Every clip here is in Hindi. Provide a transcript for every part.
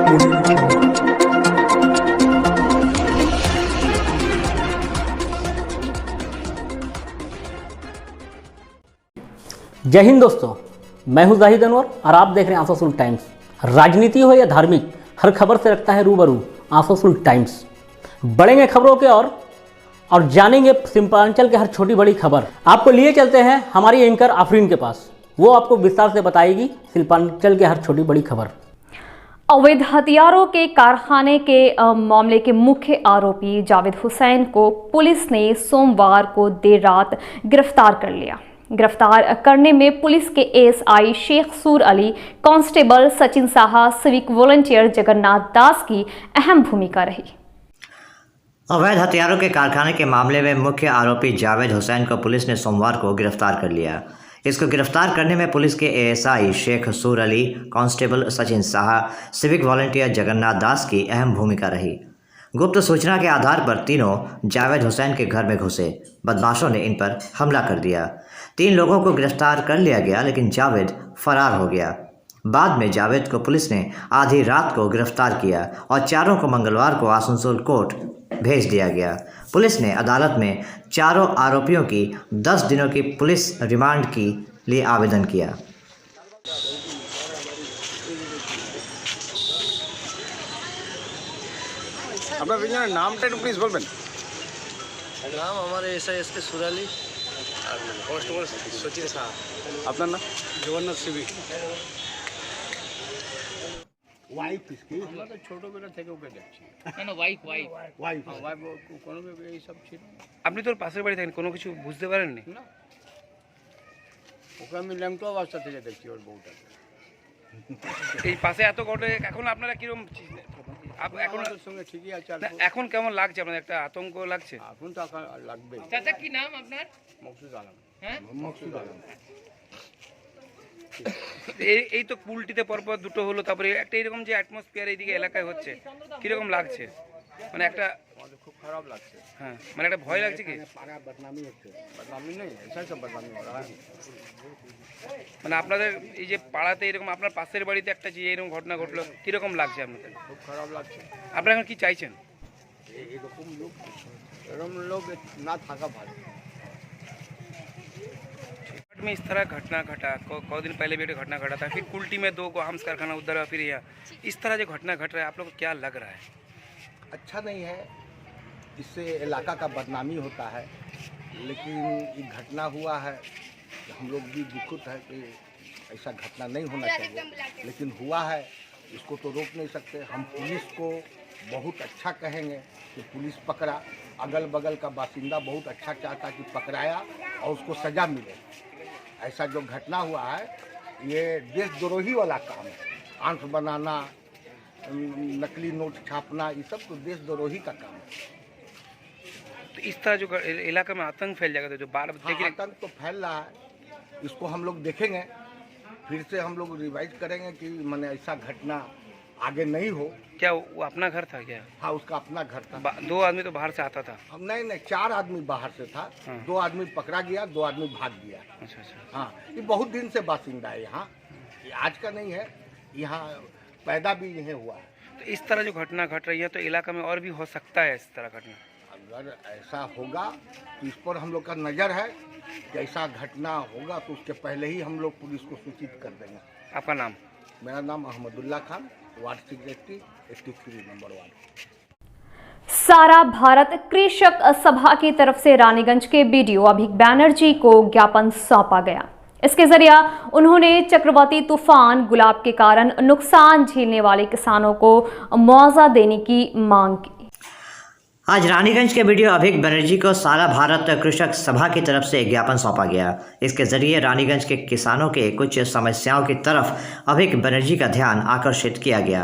Audio channel. जय हिंद दोस्तों, मैं हूं जाहिद अनवर और आप देख रहे हैं आंसरफुल टाइम्स। राजनीति हो या धार्मिक, हर खबर से रखता है रूबरू आंसरफुल टाइम्स। बढ़ेंगे खबरों के और जानेंगे सीमांचल के हर छोटी बड़ी खबर। आपको लिए चलते हैं हमारी एंकर आफरीन के पास, वो आपको विस्तार से बताएगी सीमांचल के हर छोटी बड़ी खबर। अवैध हथियारों के कारखाने के मामले के मुख्य आरोपी जावेद हुसैन को पुलिस ने सोमवार को देर रात गिरफ्तार कर लिया। गिरफ्तार करने में पुलिस के ASI Sheikh Sur Ali, constable Sachin Saha, civic volunteer Jagannath Das की अहम भूमिका रही। अवैध हथियारों के कारखाने के मामले में मुख्य आरोपी जावेद हुसैन को पुलिस ने सोमवार को गिरफ्तार कर लिया। इसको गिरफ्तार करने में पुलिस के ASI Sheikh Sur Ali, constable Sachin Saha, civic volunteer Jagannath Das की अहम भूमिका रही। गुप्त सूचना के आधार पर तीनों जावेद हुसैन के घर में घुसे। बदमाशों ने इन पर हमला कर दिया। 3 लोगों को गिरफ्तार कर लिया गया, लेकिन जावेद फरार हो गया। बाद में जावेद को पुलिस ने आधी रात को गिरफ्तार किया और चारों को मंगलवार को आसनसोल कोर्ट भेज दिया गया। पुलिस ने अदालत में चारों आरोपियों की 10 दिनों की पुलिस रिमांड के लिए आवेदन किया। আপনার বিজনের নামটা একটু প্লিজ বলবেন। নাম আমার এসআই এসকে সুরালি আর কনস্টেবল সচিন সাহা। আপনার নাম? জগন্নাথ সিবি। ওয়াইফ কিসকি? আমরা তো ছোটবেলা থেকে ওকে দেখছি। না ওয়াইফ ওয়াইফ কোনো এইসব ছিল না। আপনি তোর পাশের বাড়ি থাকেন, কোনো কিছু বুঝতে পারেননি? না ওকে আমি ল্যাংটো অবস্থা থেকে দেখছি ওর বউটাকে। এই পাশে এত ঘটে, এখন আপনারা কিরকম এখন ওর সঙ্গে ঠিকই আছে। আর এখন কেমন লাগছে আপনাদের? একটা আতঙ্ক লাগছে? এখন তো লাগবে। চাচা কি নাম আপনার? মকসুদ আলম। হ্যাঁ মকসুদ আলম। এই তো পুলটিতে পরপর দুটো হলো, তারপরে একটা এরকম যে অ্যাটমসফিয়ার এইদিকে এলাকায় হচ্ছে, কিরকম লাগছে? মানে একটা আমাদের খুব খারাপ লাগছে। হ্যাঁ, মানে একটা ভয় লাগছে কি? পাড়া বদনামি হচ্ছে। বদনামি নেই, এসব সব বদনামি हो रहा है। মানে আপনাদের এই যে পাড়াতে এরকম আপনার পাশের বাড়িতে একটা যে এরকম ঘটনা ঘটলো, কিরকম লাগছে আপনাদের? খুব খারাপ লাগছে। আপনারা এখন কি চাইছেন? এরকম লোক না থাকা ভালো। में इस तरह घटना घटा, कई दिन पहले भी एक घटना घटा था, फिर कुल्टी में 2 को आर्म्स कारखाना उधर हुआ, फिर यहाँ इस तरह जो घटना घट रहा है, आप लोग को क्या लग रहा है? अच्छा नहीं है, इससे इलाका का बदनामी होता है। लेकिन ये घटना हुआ है, हम लोग भी दुखित है कि ऐसा घटना नहीं होना चाहिए, लेकिन हुआ है, इसको तो रोक नहीं सकते। हम पुलिस को बहुत अच्छा कहेंगे कि पुलिस पकड़ा, अगल बगल का बासिंदा बहुत अच्छा चाहता कि पकड़ाया और उसको सज़ा मिले। ऐसा जो घटना हुआ है ये देशद्रोही वाला काम है। आंख बनाना, नकली नोट छापना, ये सब तो देशद्रोही का काम है। तो इस तरह जो इलाका में आतंक फैल जाएगा, तो जो बार देखिए आतंक तो फैल रहा है, इसको हम लोग देखेंगे, फिर से हम लोग रिवाइज करेंगे कि मैंने ऐसा घटना आगे नहीं हो। क्या वो अपना घर था क्या? हाँ, उसका अपना घर था। 2 आदमी तो बाहर से आता था। हम नहीं 4 आदमी बाहर से था। हाँ। 2 आदमी पकड़ा गया, 2 आदमी भाग गया। अच्छा अच्छा। हाँ, ये बहुत दिन से बासिंदा है यहाँ, ये आज का नहीं है, यहाँ पैदा भी यहीं हुआ है। तो इस तरह जो घटना घट रही है, तो इलाका में और भी हो सकता है इस तरह घटना? अगर ऐसा होगा तो इस पर हम लोग का नज़र है कि ऐसा घटना होगा तो उसके पहले ही हम लोग पुलिस को सूचित कर देंगे। आपका नाम? मेरा नाम Ahmadullah Khan, ward secretary 83 number ward. सारा भारत कृषक सभा की तरफ से रानीगंज के बीडीओ अभिक बैनर्जी को ज्ञापन सौंपा गया। इसके जरिए उन्होंने चक्रवाती तूफान गुलाब के कारण नुकसान झेलने वाले किसानों को मुआवजा देने की मांग की। आज रानीगंज के वीडियो अभिक बनर्जी को सारा भारत कृषक सभा की तरफ से एक ज्ञापन सौंपा गया। इसके जरिए रानीगंज के किसानों के कुछ समस्याओं की तरफ अभिक बनर्जी का ध्यान आकर्षित किया गया।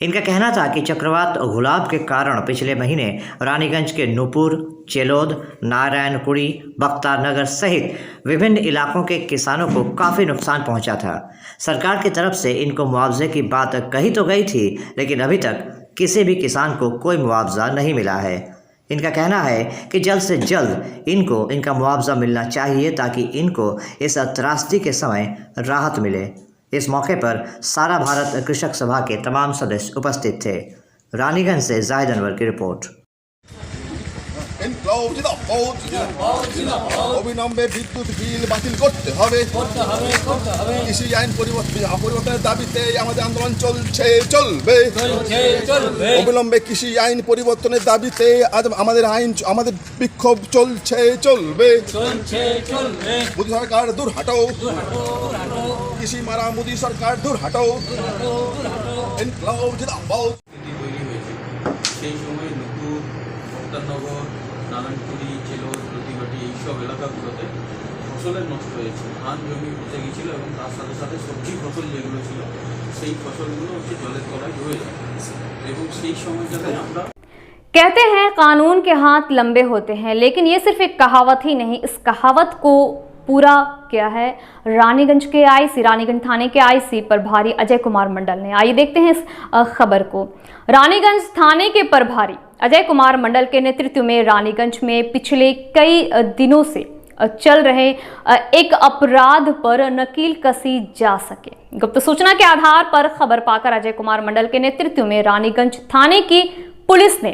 इनका कहना था कि चक्रवात गुलाब के कारण पिछले महीने रानीगंज के नूपुर, चेलोद, नारायणपुरी, बख्तार नगर सहित विभिन्न इलाकों के किसानों को काफ़ी नुकसान पहुंचा था। सरकार की तरफ से इनको मुआवजे की बात कही तो गई थी, लेकिन अभी तक किसी भी किसान को कोई मुआवजा नहीं मिला है। इनका कहना है कि जल्द से जल्द इनको इनका मुआवजा मिलना चाहिए ताकि इनको इस त्रासदी के समय राहत मिले। इस मौके पर सारा भारत कृषक सभा के तमाम सदस्य उपस्थित थे। रानीगंज से जाहिद अनवर की रिपोर्ट। অবিলম্বে বিদ্যুৎ বিল বাতিল করতে হবে। কৃষি আইন পরিবর্তনের দাবিতে আমাদের আন্দোলন চলবে। অবিলম্বে কৃষি আইন পরিবর্তনের দাবিতে আজ আমাদের বিক্ষোভ চলবে। মোদী সরকার দূর হাটাও, কৃষি মারা মোদী সরকার দূর হাটাও। ইনকলাব জিন্দাবাদ। সেই সময় নূপুর, মুক্তারনগর, নারায়ণপুরি, চেলোর, লতিঘাটি এইসব এলাকাগুলোতে ফসলের নষ্ট হয়েছে। ধান জমি পচে গিয়েছিল এবং তার সাথে সাথে সবজি ফসল যেগুলো ছিল সেই ফসলগুলো জলের তলায় ডুবে যায় এবং সেই সময়টাতে আমরা कहते हैं कानून के हाथ लंबे होते हैं, लेकिन ये सिर्फ एक कहावत ही नहीं, इस कहावत को पूरा किया है रानीगंज के आईसी, रानीगंज थाने के आईसी प्रभारी अजय कुमार मंडल ने। आइए देखते हैं इस खबर को। रानीगंज थाने के प्रभारी अजय कुमार मंडल के नेतृत्व में रानीगंज में पिछले कई दिनों से चल रहे एक अपराध पर नकील कसी जा सके। गुप्त सूचना के आधार पर खबर पाकर अजय कुमार मंडल के नेतृत्व में रानीगंज थाने की पुलिस ने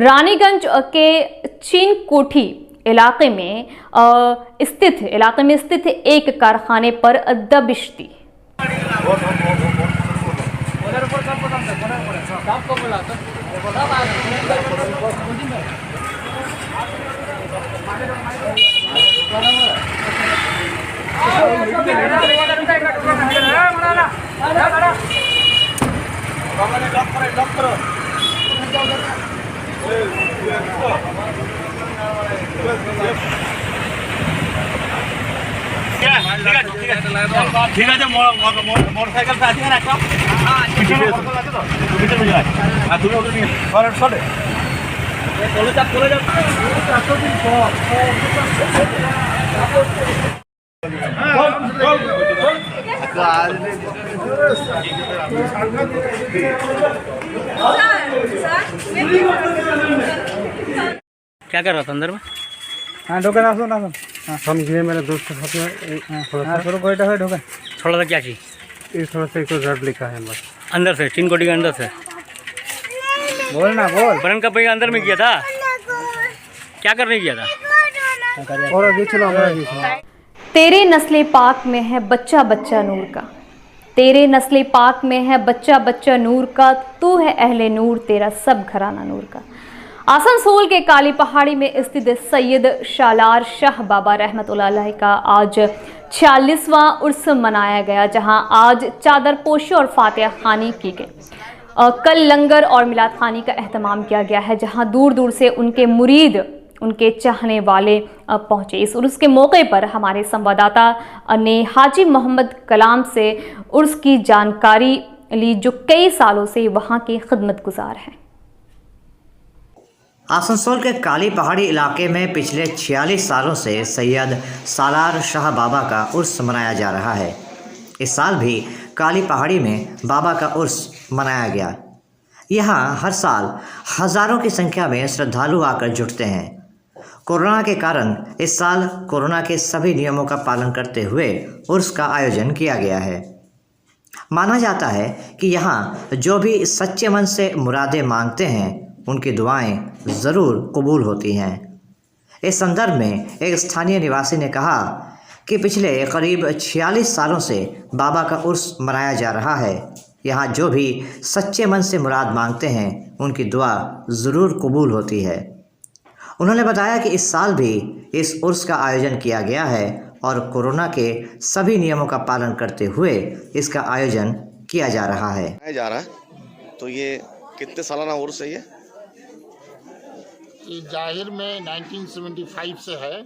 रानीगंज के चीन कोठी इलाके में स्थित एक कारखाने पर दबिश दी। ঠিক আছে মোটরসাইকেলটা আছে না একটা আর তুমি ওটা নিয়ে চলে চলে চাপ চলে যাও। क्या कर रहा था अंदर में? हाँ ढोकन আসুন আসুন। हाँ समझिए मेरे दोस्त के साथ में हाँ थोड़ा कोयटा है ढोकन थोड़ा सा क्या चीज़ ये थोड़ा सा एक रेड लिखा है बस अंदर से, चीन कोटी के अंदर से बोल ना बोल बरन का पहिया अंदर में किया था, क्या करने किया था? और आगे चलो आगे चलो। तेरे नस्ले पाक में है बच्चा बच्चा नूर का, तेरे नस्ले पाक में है बच्चा बच्चा नूर का, तू है अहले नूर, तेरा सब घराना नूर का। आसनसोल के काली पहाड़ी में स्थित सैयद शालार शाह बाबा रहमतुल्लाह अलैह का आज 46वां उर्स मनाया गया, जहां आज चादर पोशी और फातिहा खानी की गई। कल लंगर और मिलाद खानी का एहतमाम किया गया है, जहां दूर दूर से उनके मुरीद, उनके चाहने वाले पहुंचे। इस उर्स के मौके पर हमारे संवाददाता ने हाजी मोहम्मद कलाम से उर्स की जानकारी ली, जो कई सालों से वहां के खिदमत गुजार हैं। आसनसोल के काली पहाड़ी इलाके में पिछले 46 सालों से सैयद सालार शाह बाबा का उर्स मनाया जा रहा है। इस साल भी काली पहाड़ी में बाबा का उर्स मनाया गया। यहाँ हर साल हज़ारों की संख्या में श्रद्धालु आकर जुटते हैं। कोरोना के कारण इस साल कोरोना के सभी नियमों का पालन करते हुए उर्स का आयोजन किया गया है। माना जाता है कि यहाँ जो भी सच्चे मन से मुरादें मांगते हैं उनकी दुआएं ज़रूर कबूल होती हैं। इस संदर्भ में एक स्थानीय निवासी ने कहा कि पिछले करीब 46 सालों से बाबा का उर्स मनाया जा रहा है। यहाँ जो भी सच्चे मन से मुराद मांगते हैं उनकी दुआ ज़रूर कबूल होती है। उन्होंने बताया कि इस साल भी इस उर्स का आयोजन किया गया है और कोरोना के सभी नियमों का पालन करते हुए इसका आयोजन किया जा रहा है। तो ये कितने सालाना उर्स है ये? ये जाहिर में 1975 से है,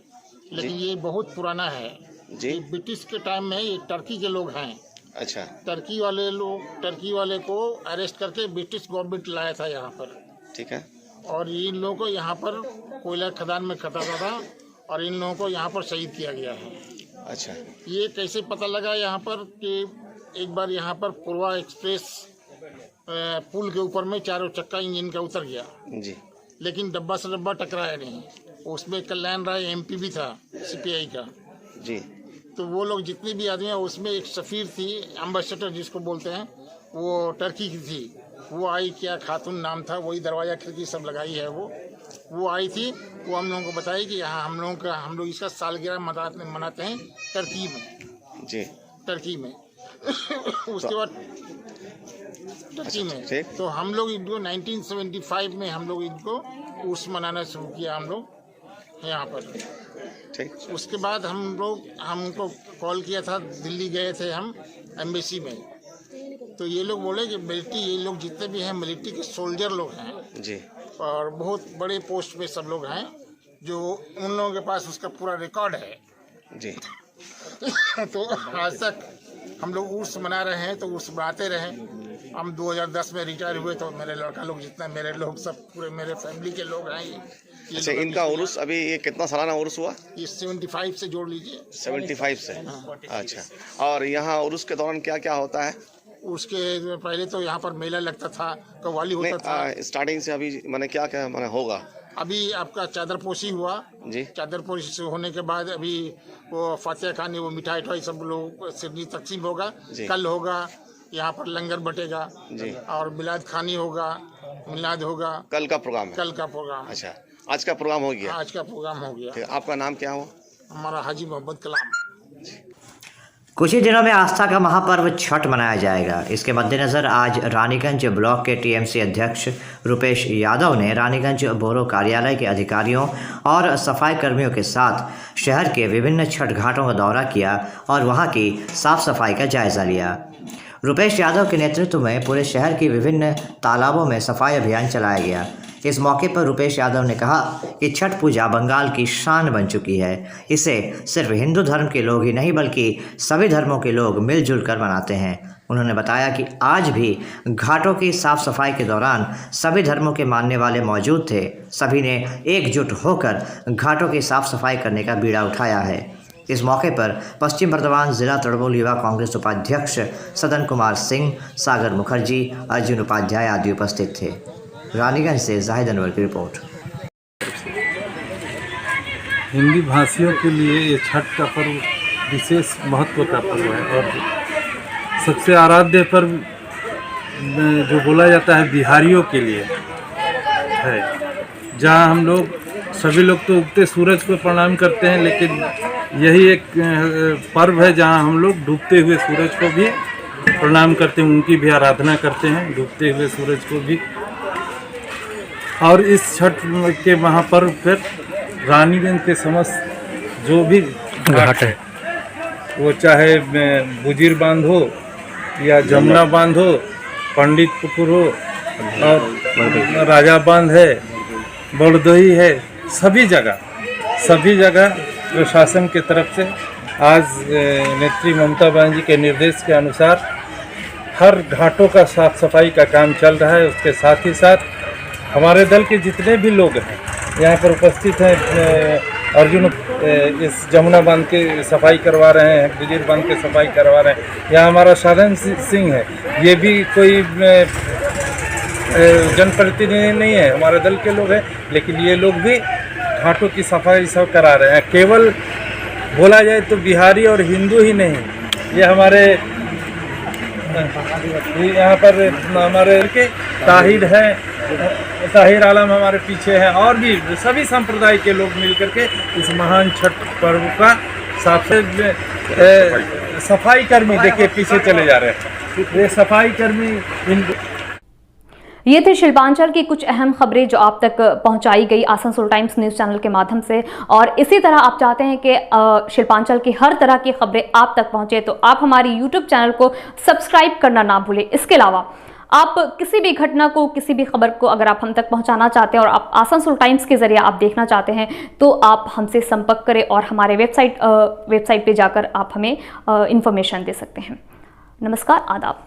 लेकिन ये बहुत पुराना है जी। ये ब्रिटिश के टाइम में ये टर्की के लोग हैं। अच्छा। टर्की वाले को अरेस्ट करके ब्रिटिश गवर्नमेंट लाया था यहाँ पर। ठीक है। और इन लोगों को यहाँ पर कोयला खदान में खटाता था और इन लोगों को यहाँ पर शहीद किया गया है। अच्छा। ये कैसे पता लगा यहाँ पर कि एक बार यहाँ पर पूर्वा एक्सप्रेस पुल के ऊपर में चारों चक्का इंजन का उतर गया जी, लेकिन डब्बा से डब्बा टकराया नहीं। उसमें कल्याण राय MP भी था CPI का जी। तो वो लोग जितने भी आदमी हैं उसमें एक सफ़ीर थी, एम्बेसडर जिसको बोलते हैं, वो टर्की की थी। वो आई, क्या खातून नाम था, वही दरवाज़ा खिड़की सब लगाई है वो आई थी। वो हम लोगों को बताई कि यहाँ हम लोग इसका सालगिरह मनाते हैं टर्की में जी, टर्की में उसके बाद टर्की में तो हम लोग इनको 1975 में हम लोग इनको उर्स मनाना शुरू किया हम लोग यहाँ पर। ठीक, उसके बाद हमको कॉल किया था, दिल्ली गए थे हम एम्बेसी में, तो ये लोग बोले कि मिलिट्री, ये लोग जितने भी हैं मिलिट्री के सोल्जर लोग हैं जी, और बहुत बड़े पोस्ट पे सब लोग हैं, जो उन लोगों के पास उसका पूरा रिकॉर्ड है जी। तो आज तक हम लोग उर्स मना रहे हैं, तो उर्स मनाते रहे। हम 2010 में रिटायर हुए, तो मेरे लड़का लोग जितना मेरे लोग सब पूरे मेरे फैमिली के लोग हैं ये अच्छा, इनका उर्स अभी ये कितना सालाना उर्स हुआ? ये 75 से जोड़ लीजिए। 75 से, अच्छा। और यहाँ उर्स के दौरान क्या क्या होता है? उसके पहले तो यहाँ पर मेला लगता था, कव्वाली होता था। स्टार्टिंग से अभी मैंने क्या क्या मैंने होगा? अभी आपका चादरपोशी हुआ जी, चादरपोशी होने के बाद अभी वो फातिहा खानी, वो मिठाई सब लोग सिडनी तकसीम होगा। कल होगा यहाँ पर लंगर बटेगा जी, और मिलाद खानी होगा, मिलाद होगा। कल का प्रोग्राम है? कल का प्रोग्राम। अच्छा, आज का प्रोग्राम हो गया? आज का प्रोग्राम हो गया। आपका नाम क्या हुआ? हमारा हाजी मोहम्मद कलाम। कुछ ही दिनों में आस्था का महापर्व छठ मनाया जाएगा। इसके मद्देनज़र आज रानीगंज ब्लॉक के टीएमसी अध्यक्ष रुपेश यादव ने रानीगंज बोरो कार्यालय के अधिकारियों और सफाई कर्मियों के साथ शहर के विभिन्न छठ घाटों का दौरा किया और वहां की साफ सफाई का जायज़ा लिया। रुपेश यादव के नेतृत्व में पूरे शहर की विभिन्न तालाबों में सफाई अभियान चलाया गया। इस मौके पर रुपेश यादव ने कहा कि छठ पूजा बंगाल की शान बन चुकी है। इसे सिर्फ हिंदू धर्म के लोग ही नहीं बल्कि सभी धर्मों के लोग मिलजुल कर मनाते हैं। उन्होंने बताया कि आज भी घाटों की साफ सफाई के दौरान सभी धर्मों के मानने वाले मौजूद थे। सभी ने एकजुट होकर घाटों की साफ सफाई करने का बीड़ा उठाया है। इस मौके पर पश्चिम बर्धमान जिला तृणमूल युवा कांग्रेस उपाध्यक्ष सदन कुमार सिंह, सागर मुखर्जी, अर्जुन उपाध्याय आदि उपस्थित थे। रानीगंज से जाहिद अनवर की रिपोर्ट। हिंदी भाषियों के लिए ये छठ का पर्व विशेष महत्व का पर्व है और सबसे आराध्य पर्व जो बोला जाता है बिहारियों के लिए है, जहाँ हम लोग सभी लोग तो उगते सूरज को प्रणाम करते हैं, लेकिन यही एक पर्व है जहाँ हम लोग डूबते हुए सूरज को भी प्रणाम करते हैं, उनकी भी आराधना करते हैं, डूबते हुए सूरज को भी। और इस छठ के महापर्व पर रानीगंज के समस्त जो भी घाट है, वो चाहे बुजीर बांध हो या जमुना बांध हो, पंडित पुकुर हो और राजा बांध है, बड़दोही है, सभी जगह प्रशासन के तरफ से आज नेत्री ममता बनर्जी के निर्देश के अनुसार हर घाटों का साफ सफाई का काम चल रहा है। उसके साथ ही साथ हमारे दल के जितने भी लोग हैं यहाँ पर उपस्थित हैं, अर्जुन इस जमुना बांध के सफाई करवा रहे हैं, बुजीर बांध के सफाई करवा रहे हैं। यहाँ हमारा साधन सिंह है, ये भी कोई जनप्रतिनिधि नहीं है, हमारे दल के लोग हैं, लेकिन ये लोग भी घाटों की सफाई सब करा रहे हैं। केवल बोला जाए तो बिहारी और हिंदू ही नहीं, ये हमारे यहाँ पर हमारे के ताहिर है, ताहिर आलम हमारे पीछे हैं, और भी सभी संप्रदाय के लोग मिलकर के इस महान छठ पर्व का सफाई कर्मी देखिए पीछे चले जा रहे हैं, ये सफाई कर्मी ये थे शिल्पांचल की कुछ अहम खबरें जो आप तक पहुंचाई गई आसनसोल टाइम्स न्यूज़ चैनल के माध्यम से। और इसी तरह आप चाहते हैं कि शिल्पांचल की हर तरह की खबरें आप तक पहुंचे, तो आप हमारी यूट्यूब चैनल को सब्सक्राइब करना ना भूलें। इसके अलावा आप किसी भी घटना को, किसी भी खबर को अगर आप हम तक पहुंचाना चाहते हैं और आप आसनसोल टाइम्स के जरिए आप देखना चाहते हैं, तो आप हमसे संपर्क करें और हमारे वेबसाइट पे जाकर आप हमें इंफॉर्मेशन दे सकते हैं। नमस्कार, आदाब।